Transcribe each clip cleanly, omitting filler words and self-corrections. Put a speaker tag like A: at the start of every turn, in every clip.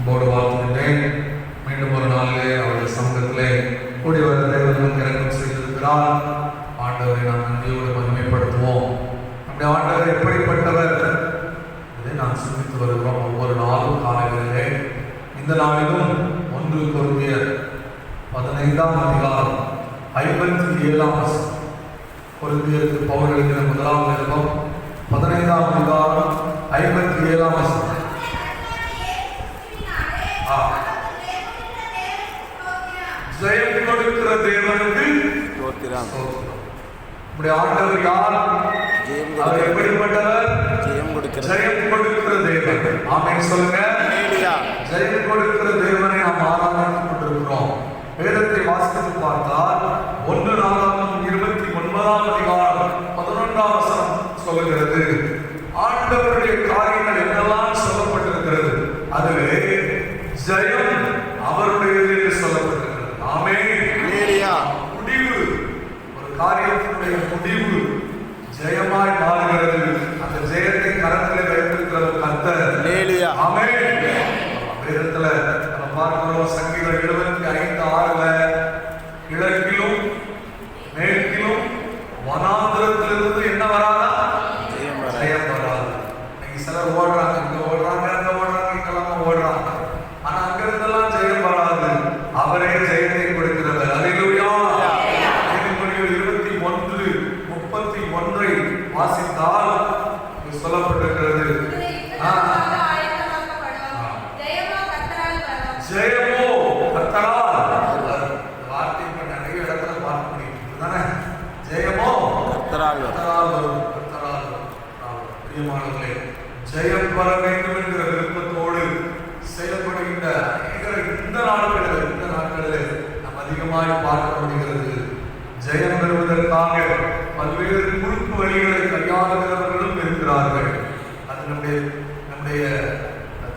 A: அன்போடு வாழ்த்துகின்றேன். மீண்டும் ஒரு நாளிலே அவருடைய சமூகத்திலே கூடி வர தேவன் நமக்கு இறக்கம் செய்திருக்கிறார். ஆண்டவரை நாம் நன்றியோடு மகிமைப்படுத்துவோம். நம்முடைய ஆண்டவர் எப்படிப்பட்டவர் இதை நாம் சிந்தித்து வருகிறோம் ஒவ்வொரு நாளும் காலைகளிலே. இந்த நாளிலும் 1 கொரிந்தியர் 15ஆம் அதிகாரம் 57ஆம் வசனம். கொரிந்தியருக்கு பவுல் எழுதின முதலாம் நிருபம் 15ஆம் அதிகாரம் 57ஆம் வசனம். ஜெயம் கொடுக்கிற தேவனுக்கு ஆண்டவர் யார்? அவர் எப்படிப்பட்டவர்? ஜெயம் கொடுக்கிற தேவன். ஆமென் சொல்லுங்க. ஜெயம் கொடுக்கிற தேவனை நாம் ஆராய்ந்து கொண்டிருக்கிறோம். வேதத்தை வாசித்து பார்த்தால் 1 நாளாகமம் 29ஆம் அதிகாரம் 11ஆம் வசனம் சொல்லுகிறது. ஆண்டவருடைய காரியங்கள் என்னெல்லாம் சொல்லப்பட்டிருக்கிறது, அதிலே ஜெயம் அவருடையது என்று சொல்லப்பட்டிருக்கிறது. ஆமென். முடிவு, ஒரு காரியத்தினுடைய முடிவு ஜெயமாய் மாறுகிறது. அந்த ஜெயத்தை கரத்தில் வைத்திருக்கிற கர்த்தர். ஆமென். வேதத்துல நம்ம பார்க்கிறோம், சங்கீதம் 75:6 கிழக்கிலும் மேற்கிலும் வனாந்திரத்திலிருந்து என்ன வராதா? ஜெயம் வராது. இன்னைக்கு சிலர் ஓடுறாங்க, இங்க ஓடுறாங்க, அங்க ஓடுறாங்க, இங்கெல்லாம் ஓடுறாங்க. ஆனா அங்க இருந்தெல்லாம் ஜெயம் வராது. அவரே ஜெயத்தை கொடுக்கிறவர். அல்லேலூயா. நீதிமொழிகள் 21:31 வாசித்தால் சொல்லப்பட்டிருக்கிறது. ஜெயமோ கர்த்தரால். வார்த்தை இப்ப நிறைய இடத்துல பார்க்க முடியும் தானே. ஜெயமோ கர்த்தரால் வரும். பிரியமானவர்களே, ஜெயம் பெற வேண்டும் என்கிற விருப்பத்தோடு செயல்படுகின்ற இந்த நாட்களில் நாம் அதிகமாக பார்க்க முடிகிறது. ஜெயம் பெறுவதற்காக பல்வேறு குறுக்கு வழிகளை கையாளுகிறவர்களும் இருக்கிறார்கள். அது நம்முடைய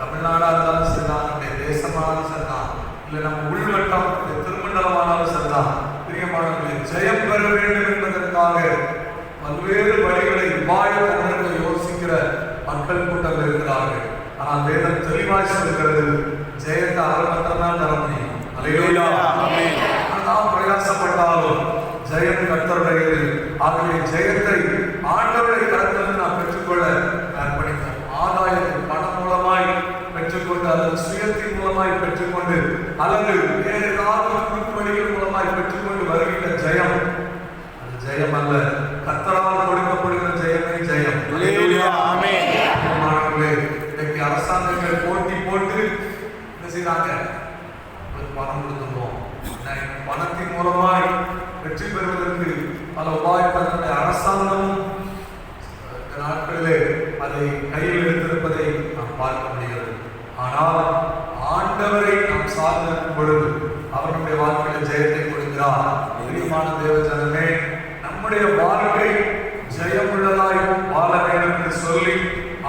A: தமிழ்நாடாக இருந்தாலும் சரிதான், நம்முடைய தேசமானாலும் சரிதான், இல்லை நம்ம உள்வட்டம் திருமண்டலமானாலும் சரிதான். பிரியமானவர்களே, ஜெயம் பெற வேண்டும் என்பதற்காக பல்வேறு வழிகளை உபாயத்தை யோசிக்கிற மக்கள் கூட்டம் இருக்கிறார்கள். ஆனால் வேதம் தெளிவாய் சொல்கிறது, ஜெயத்தை அவர் மட்டும்தான் தர முடியும். அல்லேலூயா. நாம் பிரயாசப்பட்டாலும் ஜெயம் கர்த்தருடையது. ஆகவே ஜெயத்தை ஆண்டவரை கருத்தில் நாம் பெற்றுக்கொள்ள அர்ப்பணித்தோம். ஆதாயத்தை பணம் மூலமாய் பெற்றுக்கொண்டு, அல்லது சுயத்தின் மூலமாய் பெற்றுக்கொண்டு, அல்லது வேறு ஏதாவது குறுக்கு வழிகள் மூலமாய் பெற்றுக்கொண்டு வருகின்ற ஜெயம் அது ஜெயம் அல்ல. கர்த்தரால் கொடுக்கப்படுகிற ஜெயமே ஜெயம். இன்னைக்கு அரசாங்கங்கள் போட்டி போட்டு என்ன செய்யறாங்க? பணம் கொடுத்துருவோம், பணத்தின் மூலமாய் வெற்றி பெறுவதற்கு பல உபாயத்தை அரசாங்கமும் நாட்களிலே அதை கையில் எடுத்திருப்பதை நாம் பார்க்க முடிகிறது. ஆனால் ஆண்டவரை நாம் சார்ந்திருக்கும் பொழுது அவர் நம்முடைய வாழ்க்கையில் ஜெயத்தை கொடுக்கிறார். பிரியமான தேவஜனமே, நம்முடைய வாழ்க்கை ஜெயமுள்ளதாய் வாழ வேண்டும் என்று சொல்லி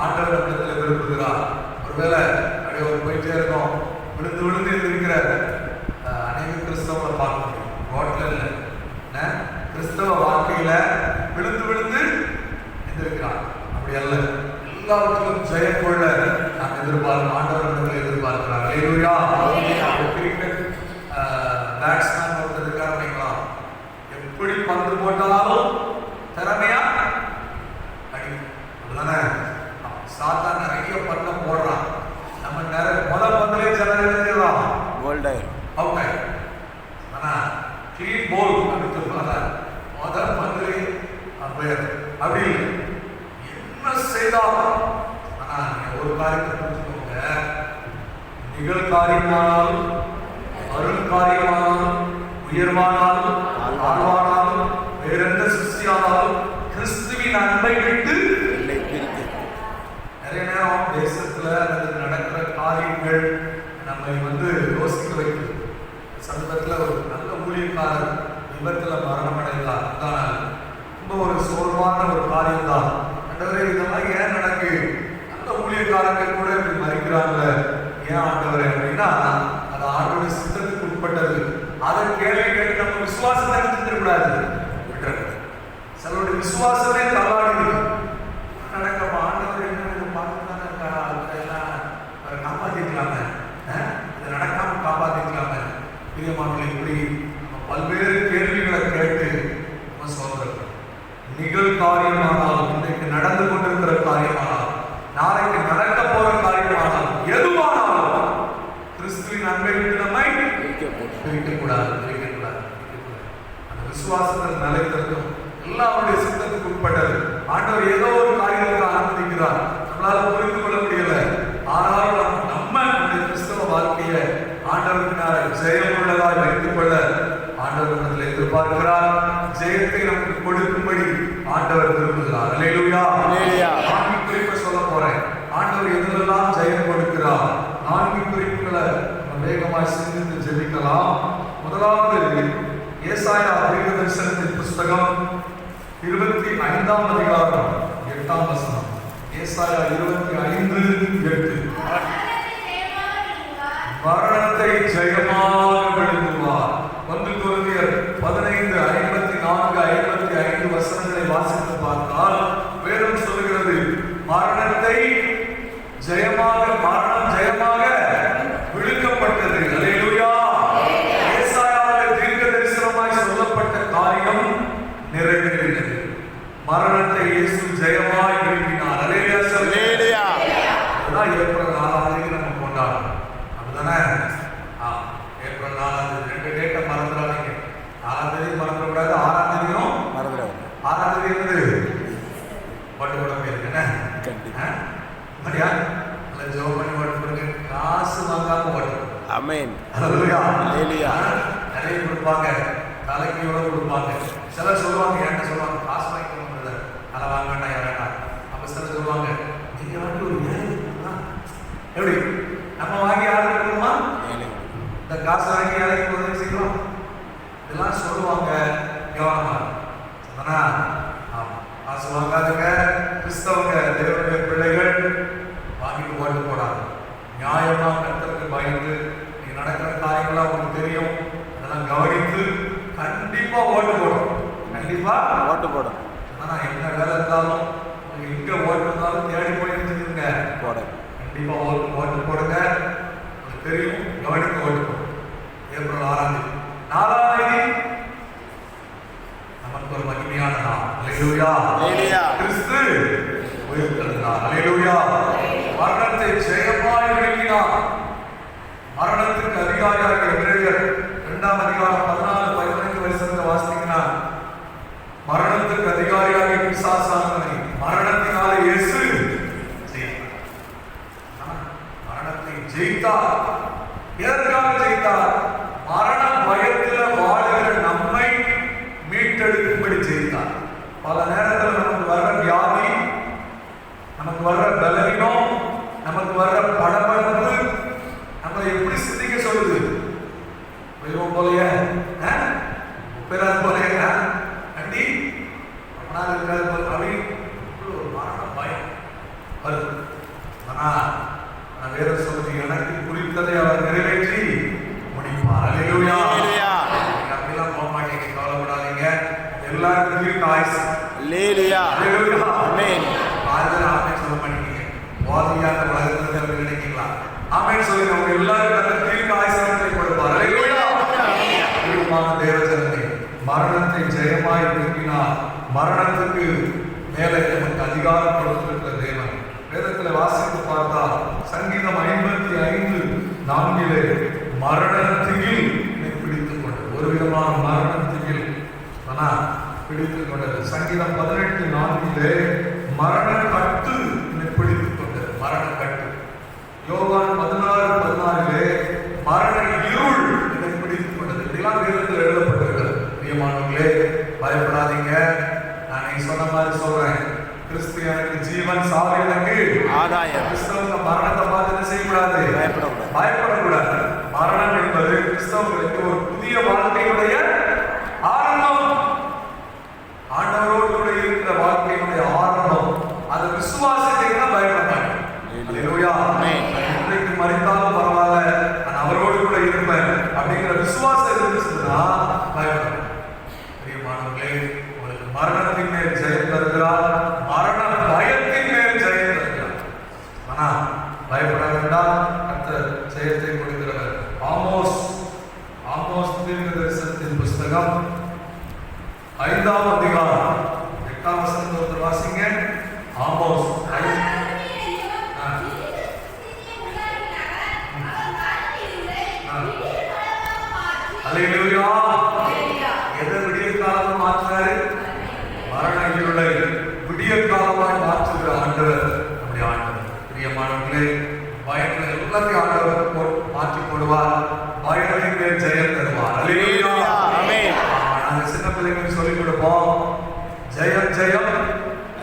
A: ஆண்டவர் நம்மிடத்தில் விரும்புகிறார். ஒருவேளை அப்படியே ஒரு போயிட்டே இருக்கோம், விழுந்து இருக்கிற அநேக கிறிஸ்தவங்களை பார்க்க முடியும். ரோட்ல இல்லை, கிறிஸ்தவ வாழ்க்கையில விழுந்து இருக்கிறார். அப்படி அல்ல, எல்லாவற்றிலும் ஜெயம் கொள்ள நாம் எதிர்பார்க்கிறோம். ஆண்டவர் எதிர்பார்க்கிறார். அல்லேலூயா. கிரிக்கெட் பேட்ஸ்மேன் ஒருத்தர் இருக்காருங்களா, எப்படி பந்து போட்டாலும் திறமையா அடி. அப்படிதானே? சாத்தா நிறைய பந்த போடுறான். நம்ம நிறைய முதல் பந்திலே ஜனலாம் அவுட் ஆயிடும். ஆனா கிளீன் போல் அப்படின்னு முதல் பந்திலே அப்படி என்ன செய்தாலும். ஆனா ஒரு காரியத்தை புரிஞ்சுக்கோங்க, நிகழ்காரியமானாலும் வருங்காரியமானாலும் உயர்வானாலும் தாழ்வானாலும் வேறெந்த சிருஷ்டியானாலும் கிறிஸ்துவின் அன்பை விட்டு நிறைய நேரம் தேசத்துல நடக்கிற காரியங்கள் நம்மை யோசிக்க வைக்கும். சமீபத்துல ஒரு நல்ல ஊழியக்காரர் விபத்துல மரணம் அடைந்தார். ரொம்ப ஒரு சோர்வான ஒரு காரியம் தான். ஆண்டவரே, இதெல்லாம் ஏன் நடக்கு? நல்ல ஊழியக்காரர்கள் கூட இப்படி மறிக்கிறாங்க, ஏன் ஆண்டவரே அப்படின்னா, அது ஆண்டவருடைய சித்தத்துக்கு உட்பட்டது. அதை கேள்வி கேட்டு நம்ம விசுவாசத்தை எடுத்துக்கூடாது. சிலருடைய விசுவாசமே தள்ளாடுது. நடக்க ஆண்டவர் என்ன பார்த்து தானே இருக்காரா, காப்பாற்றிக்கலாமே. பிரிக்கக்கூடாது. அந்த விசுவாசத்தில் நிலைத்திருக்கும் எல்லாம் அவருடைய சித்தத்துக்கு உட்பட்டது. ஆண்டவர் ஏதோ ஒரு காரியத்தை அனுமதிக்கிறார், நம்மளால புரிந்து கொள்ள முடியல. ஆனால் நம்ம கிறிஸ்தவ வாழ்க்கையை ஆண்டவருக்கு ஜெயமுள்ளதாய் வைத்துக் கொள்ள ஆண்டவர் எதிர்பார்க்கிறார். ஜெயத்தை நமக்கு கொடுக்கும்படி ஆண்டவர் விரும்புகிறார். அல்லேலூயா. நான்கு குறிப்பை சொல்ல போறேன். ஆண்டவர் எதிலெல்லாம் ஜெயம் கொடுக்கிறார், நான்கு குறிப்புகளை வேகமாய் சிந்தித்து ஜெபிக்கலாம். முதலாவது ஏசாயா தீர்க்கதரிசனத்தின் புஸ்தகம் 25ஆம் அதிகாரம் 8ஆம் வசனம். ஏசாயா 25:8. மரணத்தை ஜெயமாக விழுங்குவார். 1 கொரிந்தியர் 15:54-55 வசனங்களை வாசித்து பார்த்தால் வேதம் சொல்கிறது, மரணத்தை ஜெயமாக, மரணம் ஜெயமாக விழுங்கப்பட்டது. அல்லேலூயா. ஏசாயாவின் தீர்க்கதரிசனமாய் சொல்லப்பட்ட காரியம் நிறைவேறியது. மரணத்தை இயேசு ஜெயமாய் விழுங்கினார். அல்லேலூயா. அதுதான் ஏப்ரல் 4ஆம் தேதி நம்ம கொண்டாடுறோம். அப்படிதானே? ஏப்ரல் 4ஆம் தேதி 2 டேட்டை மறந்துடாதீங்க. 4ஆம் தேதி மறந்துடக்கூடாது, 6ஆம் தேதியும் மறந்துடாது. 6ஆம் தேதி இருந்து ஓட்டு போட போயிருக்கேன். அப்படியா? நல்ல ஜெபம் பண்ணி ஓட்டு போடுங்க. காசு வாங்காம ஓட்டு. ஆமென். ஹல்லேலூயா. ஹல்லேலூயா. நிறைய கொடுப்பாங்க, தலைக்கு எவ்வளவு கொடுப்பாங்க. சிலர் சொல்லுவாங்க, என்ன சொல்லுவாங்க, காசு வாங்கிக்கணும் பிரதர், அதை வாங்க வேண்டாம், வேண்டாம். அப்ப சிலர் சொல்லுவாங்க, நீங்க வாங்கி ஒரு எப்படி நம்ம வாங்கி யாருக்கு கொடுக்கணுமா? இந்த காசு வாங்கி யாருக்கு உதவி செய்யணும்? இதெல்லாம் சொல்லுவாங்க. கவனமா காசு வாங்காதுங்க. கிறிஸ்தவங்க, தேவனுடைய பிள்ளைகள் வாங்கிட்டு ஓட்டு போடாது. நியாயமா கர்த்தருக்கு பயந்து நீ நடக்கிற காரியங்களா உங்களுக்கு தெரியும், அதெல்லாம் கவனித்து கண்டிப்பா ஓட்டு போடும். கண்டிப்பா ஓட்டு போடும். ஆனா என்ன வேலை இருந்தாலும் எங்க ஓட்டு இருந்தாலும் தேடி போய் செஞ்சுருங்க, போட கண்டிப்பா ஓட்டு போடுங்க. உங்களுக்கு தெரியும், கவனித்து ஓட்டு போடும். ஏப்ரல் 6ஆம் தேதி 4ஆம் தேதி நமக்கு ஒரு மகிமையான நாள். அல்லேலூயா. கிறிஸ்து உயிர்த்தெழுந்தார். அல்லேலூயா. மரணத்தை ஜெயமாய் விழுங்கினார். மரணத்துக்கு அதிகாரியாக எபிரேயர் 2ஆம் அதிகாரம் 14-15 வசனத்தை வாசித்தீங்கன்னா, மரணத்துக்கு அதிகாரியாக பிசாசானவனை மரணத்தினாலே இயேசு மரணத்தை ஜெயித்தார். எதற்காக ஜெயித்தார்? மரண பயத்தில் வாழுகிற நம்மை மீட்டெடுக்கும்படி ஜெயித்தார். பல நேரத்தில் நமக்கு வர்ற வியாதி, நமக்கு வர்ற பலவீனம், நமக்கு வர்ற படபடப்பு நம்ம எப்படி சிந்திக்க சொல்லுது? போயிடுவோம் போலையே, உப்பேராது போலையே, அண்டி அப்பனாது இருக்காது போல அப்படி ஒரு மரண பயம் வருது. ஆனால் நான் வேற சொல்லுது, எனக்கு குறித்ததை அவர் நிறைவேற்றி முடிப்பார். அல்லேலூயா. அப்படிலாம் போக மாட்டீங்க, கவலைப்படாதீங்க. எல்லாருக்கும் தீர்க்க ஆயுசு. அல்லேலூயா. அல்லேலூயா. ஆமென். ஆறுதல் ஆமென் சொல்ல மாட்டீங்க. வாதியான உலகத்தில் நினைக்கிறீங்களா? ஆமென் சொல்லுங்க. அவங்க எல்லாரும் அந்த தீர்க்க ஆயுசை கொடுப்பார். அல்லேலூயா. தேவஜனமே, மரணத்தை ஜெயமாய் விழுங்கினார். மரணத்துக்கு மேலே நமக்கு அதிகாரம் கொடுத்திருக்கிற தேவன். வேதத்தில் வாசித்து பார்த்தால் சங்கீதம் 55:4 மரணத்தில் பிடித்துக் கொண்டது. ஒரு விதமான மரணத்தில் பிடித்துக் கொண்டது. சங்கீதம் 18:4 மரண கட்டு பிடித்துக் கொண்டது. மரண கட்டு. யோவான் 16:14 மரண இருள் என்னை பிடித்துக் கொண்டது. இதெல்லாம் வேதத்தில் எழுதப்பட்டிருக்கிறது. பிரியமானவர்களே, பயப்படாதீங்க. நான் சொன்ன மாதிரி சொல்றேன், கிறிஸ்து எனக்கு ஜீவன், சாவு எனக்கு ஆதாயம். கிறிஸ்தவங்க மரணத்தை பார்த்து என்ன செய்யக்கூடாது? பயப்படக்கூடாது. மரணம் என்பது கிறிஸ்தவங்களுக்கு ஒரு புதிய வாழ்க்கையுடைய ஆரம்பம். ஆண்டவரோடு கூட இருக்கிற வாழ்க்கையுடைய ஆரம்பம். அது விசுவாசத்தைக்கு தான் பயப்படாங்க. அல்லேலூயா. இன்றைக்கு மரித்தாலும் பரவாயில்ல, நான் அவரோடு கூட இருப்பேன் அப்படிங்கிற விசுவாசம் இருந்துச்சுன்னா பயப்படாங்க. பிரியமானவர்களே, உங்களுக்கு மரணத்தின் மேல் ஜெயம் தருகிறார், மரண பயத்தின் மேல் ஜெயம் தருகிறார். ஆனா பயப்பட வேண்டாம், கர்த்தர் ஜெயத்தை கொடுக்கிறவர். ஆமோஸ் தீர்க்கதரிசனத்தின் புஸ்தகம் 5ஆம் அதிகாரம் 8ஆம் வசனத்தை வாசிங்க. ஆமோஸ் பிரியமானவர்களே, பயங்கள் எல்லாத்தையும் ஆண்டவர் மாற்றி போடுவார். பயங்களின் மேல் ஜெயம் தருவார். அல்லேலூயா. ஆமென். நாங்க சின்ன பிள்ளைங்களுக்கு சொல்லிக் கொடுப்போம், ஜெயம் ஜெயம்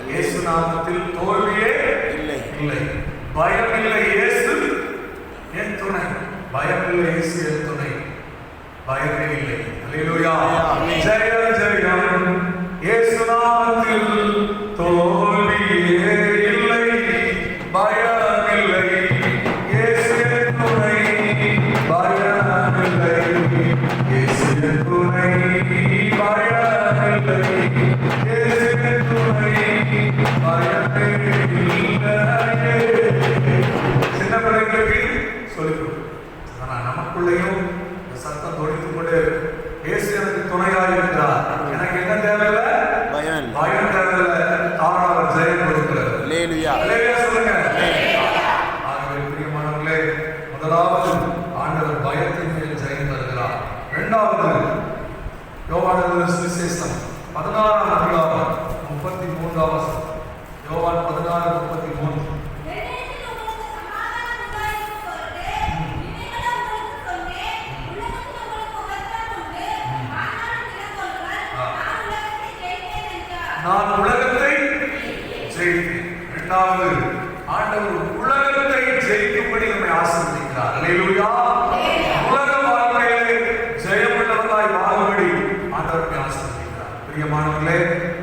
A: இயேசு நாமத்தில் தோல்வியே இல்லை இல்லை. பயம் இல்லை, இயேசு என் துணை. பயம் இல்லை, இயேசு என் துணை. பயமே இல்லை. அல்லேலூயா. ஜெயம் ஜெயம் இயேசு நாமத்தில் தோல்வியே இல்லை. பயம் இல்லை, இயேசு என் துணை. பயம் இல்லை, இயேசு என் துணை. பயம் இல்லை, இயேசு என் துணை. பயமே இல்லை. சின்ன பிள்ளைகளுக்கு சொல்லிக் கொடு. ஆனா நமக்குள்ளேயும் சத்தம் தொடித்துக் கொண்டே இயேசு எனக்கு துணையாக இருக்கிறார். எனக்கு என்ன தேவையில்லை? பயம் தேவையில்லை. தாராள ஜெயம் கொடுக்கிறார். அல்லேலூயா. அல்லேலூயா சொல்லுங்க. ஆகவே பிரியமானவர்களே, முதலாவது ஆண்டவர் பயத்தின் மேல் ஜெயம் தருகிறார். இரண்டாவது யோவான் எழுதின சுவிசேஷம் 16ஆம் அதிகாரம் 33ஆம் வசனம். யோவான் 16:33. நான் உலகத்தை ஜெயித்தேன். இரண்டாவது ஆண்டவர் உலகத்தை ஜெயிக்கும்படி நம்மை ஆசீர்வதிக்கிறார். அல்லேலூயா. உலக வாழ்க்கையிலே ஜெயமுள்ளவர்களாய் வாழும்படி ஆண்டவர் நம்மை ஆசீர்வதிக்கிறார். பிரியமானவர்களே,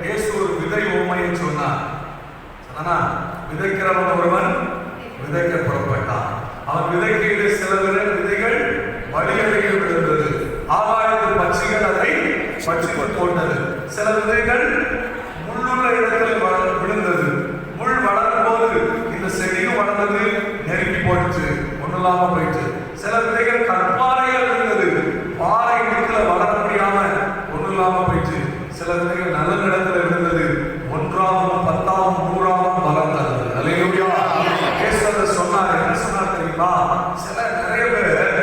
A: இயேசு ஒரு விதை உவமையை சொன்னார். விதைக்கிறவன் ஒருவன் விதைக்க புறப்பட்டான். அவன் விதைக்கையிலே சில விதைகள் வழியருகில் விழுந்தது. ஆகாயத்து பட்சிகள் அதை பட்சிக்குள் போட்டது. சில விதைகள் முள்ளுள்ள இடத்தில் விழுந்தது. முள் வளரும் போது இந்த செடியும் வளர்ந்தது, நெருங்கி போயிடுச்சு, ஒண்ணுலாம போயிடுச்சு. சில விதைகள் கற்பாறையில் விழுந்தது. பாறை இடத்துல வளர முடியாம ஒண்ணுலாம போயிடுச்சு. சில விதைகள் நல்ல இடத்துல விழுந்தது. 1ஆம் 10ஆம் 100ஆம் வளர்ந்தது. அல்லேலூயா. இயேசு சொன்னார். என்ன சொன்னார் தெரியுமா? சில நிறைய பேர்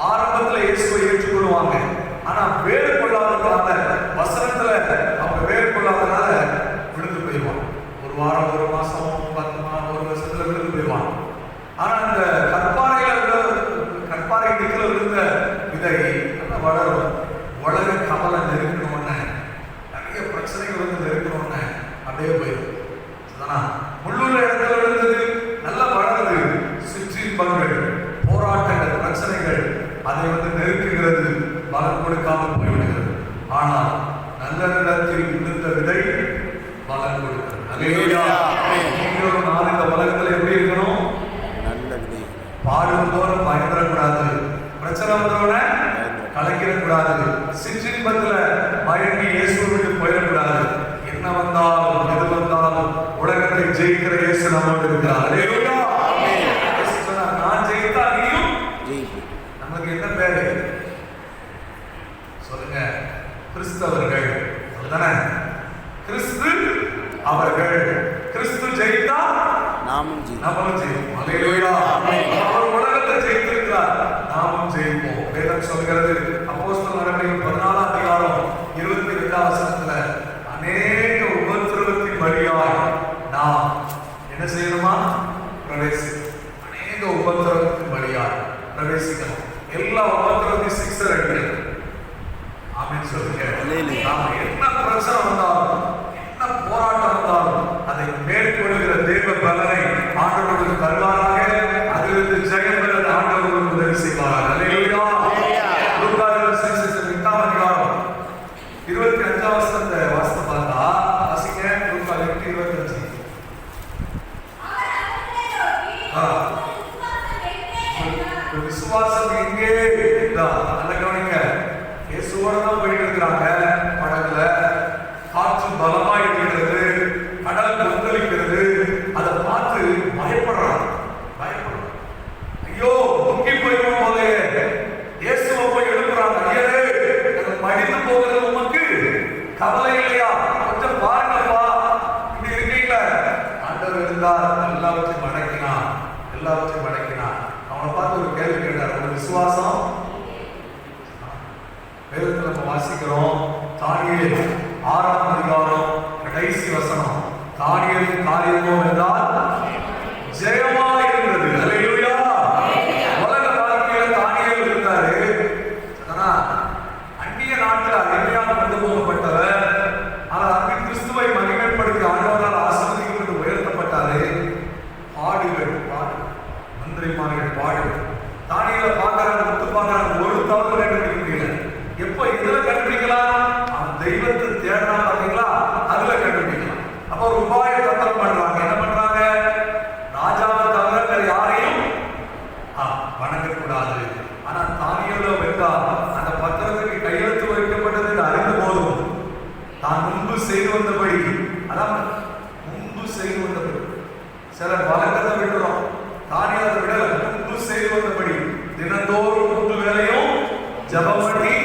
A: ஆரம்பத்துல இயேசுவை ஏற்றுக்கொள்வாங்க. ஆனா வேறு கொள்ளாததுனால, வசனத்துல அவங்க வேறு கொள்ளாததுனால விழுந்து போயிடுவான். ஒரு வாரம், ஒரு மாசம், 10 மாதம், ஒரு வருஷத்துல விழுந்து போயிடுவான். ஆனா இந்த கற்பாறை நிக்கல விழுந்த விதை நல்லா வளரும். வளர கமலை நெருக்கணும்னு நிறைய பிரச்சனைகள் வந்து நெருக்கணும்னு அப்படியே போயிடும். முள்ளுள்ள இடத்துல விழுந்தது, நல்லா வளருது. சிற்றின்பங்கள், போராட்டங்கள், பிரச்சனைகள் அதை வந்து நெருக்குகிறது, பலன் கொடுக்காமல் போய்விடுகிறது. ஆனால் நல்ல இடத்தில் விழுந்த விதை பலன் கொடுக்கிறது. அல்லேலூயா. நீங்களும் நான் இந்த உலகத்தில் எப்படி இருக்கணும்? நல்ல விதை. பாடும் தோறும் பயந்துடக்கூடாது. பிரச்சனை வந்தோடனே கலைக்கிடக்கூடாது. சிற்றின்பத்துல மயங்கி இயேசுவிற்கு போயிடக்கூடாது. என்ன வந்தாலும் எது வந்தாலும் உலகத்தை ஜெயிக்கிற இயேசு நம்மோடு இருக்கிறார். அல்லேலூயா. நான் ஜெயித்தா நீயும் ஜெயிப்பு. நமக்கு என்ன பேரு சொல்லுங்க? கிறிஸ்தவர்கள். அதுதானே? கிறிஸ்து அவர்கள். கிறிஸ்து ஜெயித்தா நாமும் ஜெயிப்போம். அல்லேலூயா. அவர் உலகத்தை ஜெயித்திருக்கிறார், நாமும் ஜெயிப்போம். வேதம் சொல்கிறது, அப்போஸ்தலர் நடவடிக்கைகள் 14ஆம் அதிகாரம் 22ஆம் வசனத்துல, அநேக உபத்திரவத்தின் வழியாய் நாம் என்ன செய்யணுமா? பிரவேசிக்கணும். அநேக உபத்திரவத்தின் வழியாய் பிரவேசிக்கணும். எல்லா உபத்திரவத்தையும் சிக்ஸர் அடிக்கணும். ஆமென் சொல்லுங்க. என்ன பிரச்சனை வந்தாலும், என்ன போராட்டம் வந்தாலும் அதை மேற்கொள்கிற தேவ பலனை ஆண்டவருக்கு தருவாராக. அதிலிருந்து ஜெயம் பெற ஆண்டவருக்கு உதவி செய்வாராக. அல்லேலூயா. லூக்கா 8ஆம் அதிகாரம் 25ஆம் வசனத்தை வாசித்து பார்த்தா, வாசிங்க. லூக்கா 8:25. விசுவாசம் எங்கே? நல்ல கவனிங்க. இயேசுவோட தான் போயிட்டு இருக்கிறாங்க. படகுல காற்று பலமாய் இருக்கிறது, கடல் கொந்தளிக்கிறது. அதை பார்த்து பயப்படுறாங்க. ஐயோ, முக்கி போயிடும் போதே இயேசுவை போய் எழுப்புறாங்க. ஐயரே, மடிந்து போகிறது உமக்கு கவலை இல்லையா? கொஞ்சம் பாருங்கப்பா, இப்படி இருக்கீங்கள. ஆண்டவர் இருந்தார், எல்லாவற்றையும் மடக்கினார். அவனை பார்த்து ஒரு கேள்வி கேட்டார், ஒரு விசுவாசம். வேதத்தில் நம்ம வாசிக்கிறோம், தானியேல் 6ஆம் அதிகாரம் கடைசி வசனம். தானியேலின் காரியமோ என்றால் ஜெயம் பாடு, மந்திரிமார்கள் பாடு. தானியேலை பார்க்கறாங்க, முத்து பார்க்கறாங்க, ஒரு தவறு கண்டுபிடிக்க முடியல. எப்போ இதுல கண்டுபிடிக்கலாம்? அவன் தெய்வத்தை தேடலாம் பாத்தீங்களா, அதுல கண்டுபிடிக்கலாம். அப்ப ஒரு உபாய தந்திரம் பண்றாங்க. என்ன பண்றாங்க? ராஜாவை தவிர வேற யாரையும் வணங்கக்கூடாது. ஆனா தானியேலை வென்றா அந்த பத்திரத்துக்கு கையெழுத்து வைக்கப்பட்டது அறிந்த போதும் தான் முன்பு செய்து வந்தபடி, அதான் முன்பு செய்து வந்தபடி, சிலர் வழக்கத்தை விடுறோம், தானியேலை விட முன்பு செய்து வந்தபடி தினந்தோறும் 3 வேளையும் ஜெபம் பண்ணி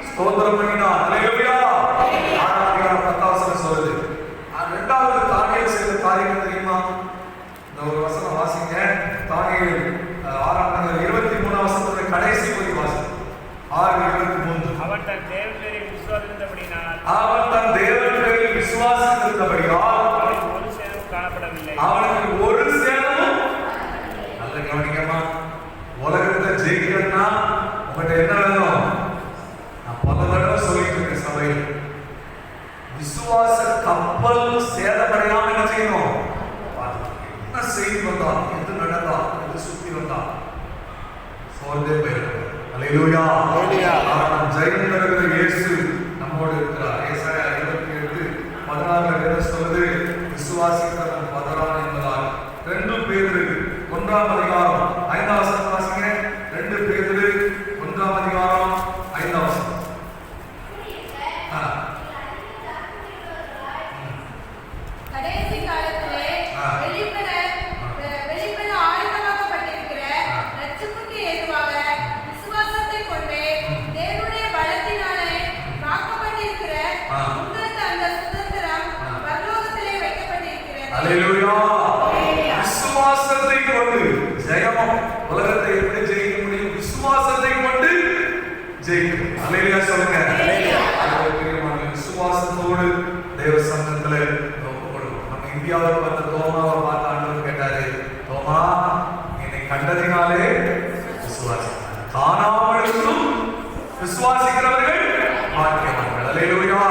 A: ஸ்தோத்திரம் பண்ணினார். அல்லேலூயா. 10 சொல்லுது. இரண்டாவது தானியேல் செய்த காரியம் தெரியுமா? இந்த ஒரு வசனம் வாசிங்க. தானியேல் 23 வசனத்துல கடைசி பகுதி வாசிங்க. 6:23.
B: அவன் தன் தேவன் பேரில் விசுவாசித்தபடியால் அவனுக்கு ஒரு சேதமும் காணப்படவில்லை.
A: அவனுக்கு ஒரு சேதமும். நல்ல கவனிக்கமா, உலகத்தை ஜெயிக்கணும்னா உங்கள்கிட்ட என்ன வேணும்? நான் பல தடவை சொல்லிட்டு இருக்கேன் சபையில், விசுவாச கப்பல் சேதமடையாம என்ன செய்யணும்? என்ன செய்தி வந்தா, எது நடந்தா, எது சுத்தி வந்தா சோர்ந்தே போயிருக்கும். அல்லேலூயா. காரணம் ஜெயம் தருகிற இயேசு நம்மோடு இருக்கிறார். ஏசாயா 27:16 என்ன சொல்லுது? விசுவாசிக்கிறவன் பதறான் என்பதால். 2 பேதுரு 1ஆம் அதிகாரம் 5ஆம் வசனம் வாசிங்க. 2 பேதுரு 1ஆம் அதிகாரம் 5ஆம் வசனம்.
C: கடைசி காலத்திலே வெளிப்பட ஆயுதமாக்கப்பட்டிருக்கிற இரட்சிப்புக்கு ஏதுவாக விசுவாசத்தை கொண்டு தேவனுடைய பலத்தினாலே காக்கப்பட்டிருக்கிற உங்களுக்கு அந்த சுதந்திரம் பரலோகத்திலே வைக்கப்பட்டிருக்கிறது.
A: அல்லேலூயா. விசுவாசத்தை கொண்டு ஜெயம். உலகத்தை எப்படி ஜெயிக்க முடியும்? விசுவாசத்தை கொண்டு ஜெயிக்கும். அல்லேலூயா சொல்லுங்க. விசுவாசத்தோடு தேவ சமூகத்திலே ஒப்புக்கொடுக்கும். நம்ம இந்தியாவில் வந்த தோமாவை பார்த்து ஆண்டவர் கேட்டாரு, தோமா என்னை கண்டதினாலே விசுவாசித்தார், காணாமலும் விசுவாசிக்கிறவர்கள் பாக்கியவான்கள். அல்லேலூயா.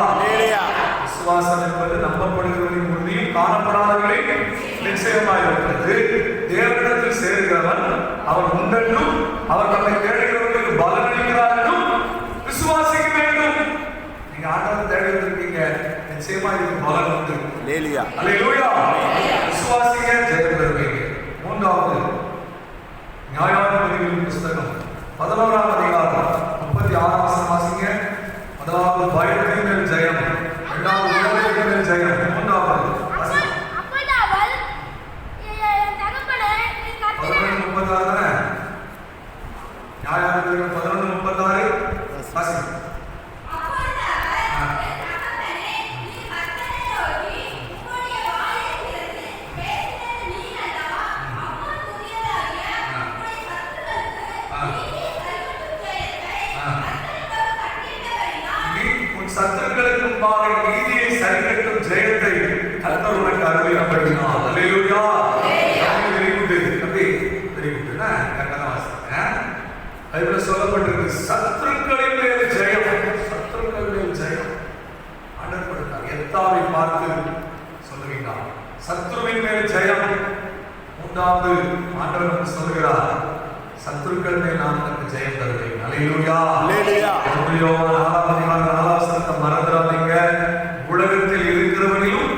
A: விசுவாசம் என்பது நம்பப்படுகிறவர்களின் உறுதியும் காணப்படாதவர்களின் நிச்சயமாயிருக்கிறது. தேவனிடத்தில் சேர்கிறவன் அவர் உண்டென்றும் அவர் நம்மை தேடுகிறவர்களுக்கு பலனளிக்கிறார் என்றும் விசுவாசிக்க வேண்டும். நீங்க ஆண்டவரை தேடி வந்திருக்கீங்க, நிச்சயமா இதுக்கு பலன் உண்டு. அல்லேலூயா. விசுவாசிக்க ஜெயம் பெறுவீங்க. 3வது நியாயாதிபதிகளின் புஸ்தகம் 11ஆம் அதிகாரம் 36ஆம் வசனம் வாசிங்க. முதலாவது பயத்தின் மேல் ஜெயம், 2வது உலகத்தின் மேல் ஜெயம், 3வது வசனம்.
C: அப்பொழுது அவள் என் தகப்பனே நீ கர்த்தரை
A: 11:36 தானே? நியாயாதிபதிகள் 11:36 வாசிங்க. சத்துருக்களுக்கு முன்பாக நீதியை சரிகட்டும் ஜெயத்தை கர்த்தர் உனக்கு அருளினார். அல்லேலூயா. Very good. அப்படி வெரி குட். கரெக்டான வாசிங்க. பைபிள்ல சொல்லப்பட்டிருக்கு, சத்துருக்களின் மேல் ஜெயம், சத்துருக்கள் மேல் ஜெயம் ஆண்டவர் கொடுத்தார். எத்தாவை பார்த்து சொல்லுவீங்க, சத்துருவின் மேல் ஜெயம். 3வது ஆண்டவர் நமக்கு சொல்கிறார், சத்துருக்கள் மேல் நான் உனக்கு ஜெயம் தருவேன். அல்லேலூயா. மறந்துடாதீங்க, உலகத்தில் இருக்கிறவனையும்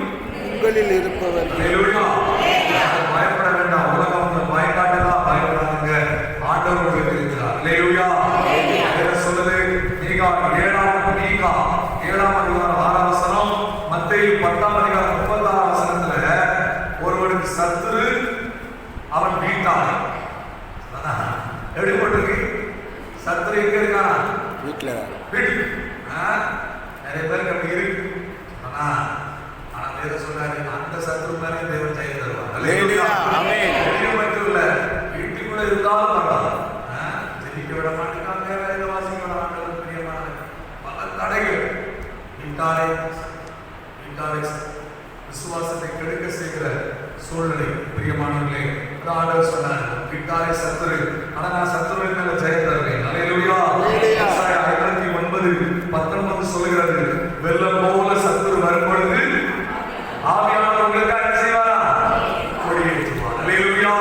D: உங்களில் இருப்பவர்.
A: பயப்பட வேண்டாம். உலகம் பயக்காட்டதா? பயப்படாதீங்க. ஆண்டவர் உங்களுக்கு இருக்கிறார். அல்லேலூயா. சொல்லுது மீகா 7ஆம் அதிகாரம் 6ஆம் வசனம், மத்தேயு 10ஆம் அதிகாரம் 36ஆம் வசனத்துல ஒருவனுக்கு சத்துரு அவன் வீட்டான். எப்படி போட்டிருக்கு? சத்துரு எங்க இருக்கான்?
D: வீட்டுல.
A: நிறைய பேருக்கு அப்படி இருக்கு. ஆனா தேவன் சொல்றாரு, அந்த சத்துரு மேலே தேவன் ஜெயம் தருவார். மட்டும் இல்ல, வீட்டுக்குள்ள இருந்தாலும் பரவாயில்ல, ஜெயிக்க விட மாட்டேங்காங்க, வேதவாசிகள் ஆண்டவர் பிரியமான பல தடைகள். வீட்டாரை விசுவாசத்தை கெடுக்க செய்கிற சூழ்நிலை. பிரியமானவர்களே, ஆண்டவர் சொன்னார், வீட்டாரை சத்துரு, ஆனா நான் சத்துருவின் மேல ஜெயம் தருவேன். அல்லேலூயா. 59:19 சொல்லுகிறது, வெள்ளம் போல சத்துரு வரும்பொழுது ஆவியானவர் உங்களுக்கு என்ன செய்வாரா? கொடியேற்றுவார். அல்லேலூயா.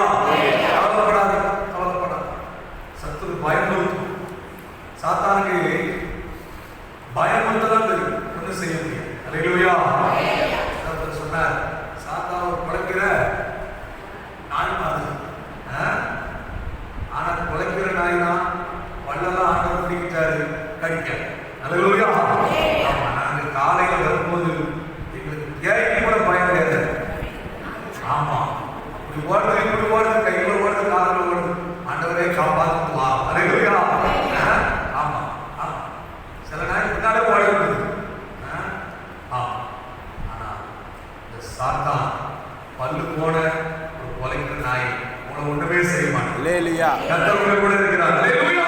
A: உங்களை ஒண்ணுமே செய்ய மாட்டேன்.
D: அல்லேலூயா.
A: கர்த்தர் உங்களை கூட இருக்கிறார். அல்லேலூயா.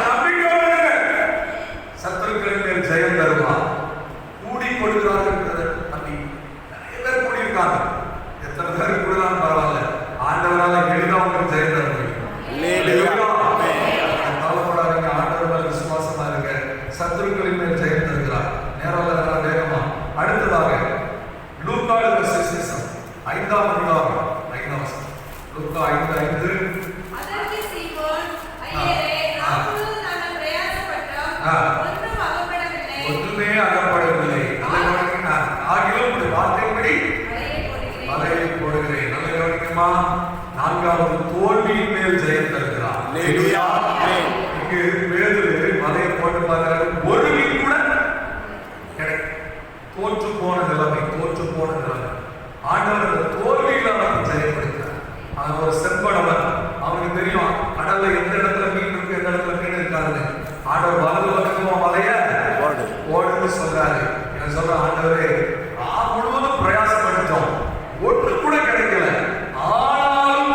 A: நம்பிக்கையோடு இருங்க. சத்துருக்களின் மேல் ஜெயம் தருவார். கூடி கொடுக்கிறார்கள் நம்பி நிறைய பேர் கூடி இருக்காங்க. எத்தனை பேர் கூடலாம் பரவாயில்ல, ஆண்டவரால எளிதா உங்களுக்கு ஜெயம் தர முடியும்.
D: அல்லேலூயா.
A: கவலைப்படாதீங்க, ஆண்டவர் மேல் விசுவாசமா இருங்க. சத்துருக்களின் மேல் ஜெயம் தருகிறார். நேரம் வேகமா. அடுத்ததாக லூக்கா எழுதின சுவிசேஷம் 5ஆம் அதிகாரம் 5ஆம் வசனம். லூக்கா 5:5.
C: அதற்கு சீமோன், ஐயரே, நாங்களும் நாங்கள் பிரயாசப்பட்டோம், ஒன்றும் அகப்படவில்லை.
A: ஒன்றுமே அகப்படவில்லை. ஆகிலும் உடைய வார்த்தைப்படி வலையை போடுகிறேன். நல்ல கவனிக்கமா. 4வது தோல்வியின் மேல் ஜெயம் தருகிறார்.
D: அல்லேலூயா.
A: இங்கு பேதுரு வலையை போட்டு பார்க்கிறாரு. ஒரு மீன் கூட கிடைக்கும். தோற்று போன நிலைமை. ஆண்டவர் அந்த தோல்வியில அவனுக்கு ஜெயப்படுகிறார். அவன் ஒரு செம்படவன். அவனுக்கு தெரியும் கடல்ல எந்த இடத்துல மீன் இருக்கு, எந்த இடத்துல மீன் இருக்காது. ஆண்டவர் வலது பக்கமா வலைய ஓடுன்னு சொல்றாரு. என்ன சொல்ற, ஆண்டவரே முழுவதும் பிரயாசப்பட்டோம், ஒன்று கூட கிடைக்கல, ஆனாலும்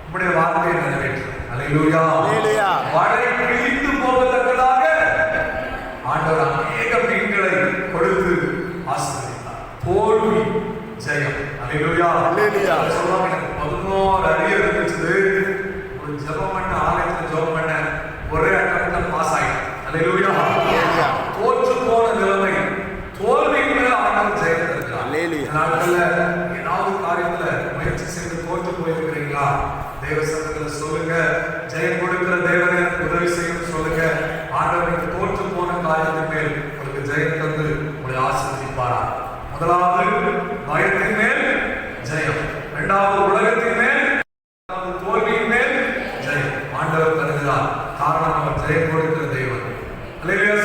A: உம்முடைய வார்த்தையை நிறைவேற்று. அல்லேலூயா. வலை கிழிந்து போகத்தக்கதாக ஆண்டவர் அநேக மீன்களை கொடுத்து ஆசீர்வதித்தார். தோல்வி ஜெயம். அல்லேலூயா.
D: அல்லேலூயா.
A: சொல்லுவாங்க, எனக்கு 11 அடி இருந்துச்சு, ஒரு ஜெபம் பண்ண ஆலயத்துல ஜெபம் பண்ண ஒரே அட்டம்ல பாஸ் ஆயிட்டேன். அல்லேலூயா. தோற்று போன நிலைமை, தோல்வியின் மேல ஆண்டவர் ஜெயம் தருகிறார். நாட்கள்ல ஏதாவது காரியத்துல முயற்சி செய்து தோற்று போயிருக்கிறீங்களா? தேவ சமூகத்துல சொல்லுங்க, ஜெயம் கொடுக்கிற தேவனே எனக்கு உதவி செய்யணும்னு சொல்லுங்க. ஆண்டவர் தோற்று போன காரியத்தின் மேல் உங்களுக்கு ஜெயம் தந்து உங்களை ஆசீர்வதிப்பாரா. முதலாவது பயத்தின் மேல் ஜெயம், இரண்டாவது உலகத்தின் மேல், தோல்வியின் மேல் ஜெயம் ஆண்டவர் தருகிறார். காரணம் அவர் ஜெயம் கொடுக்கிற தேவன். அல்லேலூயா.